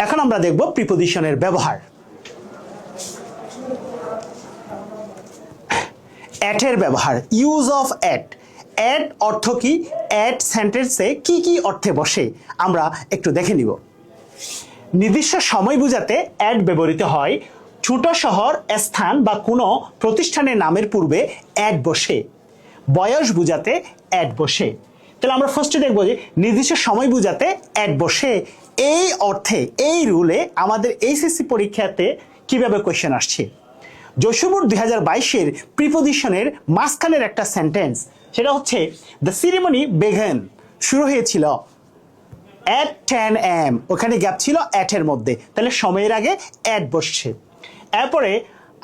এখন আমরা দেখব প্রিপোজিশনের ব্যবহার। অ্যাট এর ব্যবহার, ইউজ অফ অ্যাট। অ্যাট অর্থ কি? অ্যাট সেন্টেন্সে কি কি অর্থে বসে আমরা একটু দেখে নিব। নির্দিষ্ট সময় বোঝাতে অ্যাট ব্যবহৃত হয়। ছোট শহর, স্থান বা কোনো প্রতিষ্ঠানের নামের পূর্বে অ্যাট বসে। বয়স বোঝাতে অ্যাট বসে। তাহলে আমরা ফার্স্টে দেখবো যে নির্দিষ্ট সময় বোঝাতে অ্যাট বসে। এই অর্থে, এই রুলে আমাদের এইচএসসি পরীক্ষাতে কিভাবে কোয়েশ্চেন আসছে। যশোর 2022-এর প্রিপোজিশনের মাঝখানের একটা সেন্টেন্স, সেটা হচ্ছে দ্য সিরিমনি বেগেন, শুরু হয়েছিল at 10 am, ওখানে গ্যাপ ছিল অ্যাট এর মধ্যে, তাহলে সময়ের আগে অ্যাট বসছে। এরপরে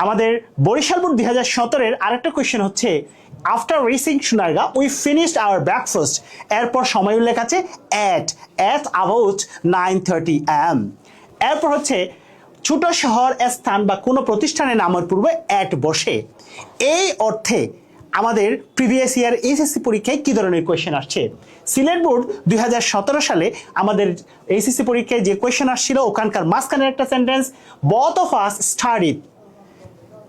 আমাদের বরিশাল বোর্ড 2017-এর আরেকটা কোয়েশ্চেন হচ্ছে after reaching Sonargaon we finished our breakfast, এরপর সময় উল্লেখ আছে অ্যাট অ্যাবাউট 9:30 am। এরপর হচ্ছে ছোট শহর, স্থান বা কোনো প্রতিষ্ঠানের নামের পূর্বে অ্যাট বসে। এই অর্থে আমাদের প্রিভিয়াস ইয়ার এইচএসসি পরীক্ষায় কি ধরনের কোয়েশ্চেন আসছে। সিলেট বোর্ড 2017 সালে আমাদের এইচএসসি পরীক্ষায় যে কোয়েশ্চেন আসছিল, ওখানকার মাঝখানের একটা sentence, both of us studied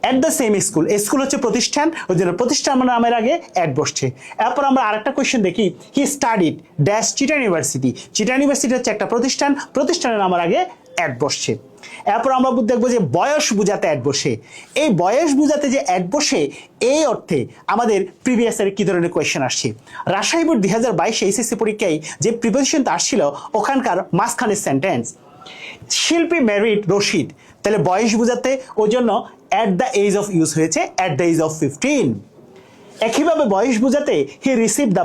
at the same school। School হচ্ছে প্রতিষ্ঠান, ওই জন্য প্রতিষ্ঠান নামের আগে অ্যাট বসছে। এরপর আমরা আরেকটা কোয়েশ্চেন দেখি, হি studied dash Chittagong university. Chittagong university হচ্ছে একটা প্রতিষ্ঠান, প্রতিষ্ঠানের নামের আগে অ্যাট বসছে। এরপর আমরা দেখবো যে বয়স বোঝাতে অ্যাট বসে। এই বয়স বোঝাতে যে অ্যাট বসে, এই অর্থে আমাদের প্রিভিয়াস ইয়ারে কি ধরনের কোয়েশ্চেন আসছে। রাজশাহী বোর্ড 2022 এইচএসসি পরীক্ষায় যে প্রিপোজিশনটা আসছিল, ওখানকার মাঝখানের সেন্টেন্স, শিল্পী ম্যারিড রশিদ, তাহলে বয়স বোঝাতে ওই জন্য অ্যাট দ্য এজ অফ ইউজ হয়েছে অ্যাট দ্য এজ অফ 15। একইভাবে বয়স বোঝাতে he receive the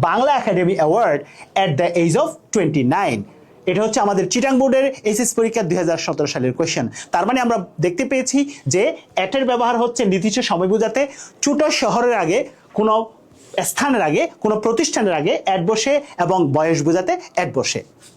Bangla academy award at the age of 29। এটা হচ্ছে আমাদের চিটাং বোর্ডের এইচএস পরীক্ষা 2017 সালের কোয়েশ্চেন। তার মানে আমরা দেখতে পেয়েছি যে অ্যাটের ব্যবহার হচ্ছে নির্দিষ্ট সময় বোঝাতে, ছোট শহরের আগে, কোনো স্থানের আগে, কোনো প্রতিষ্ঠানের আগে অ্যাট বসে, এবং বয়স বোঝাতে অ্যাট বসে।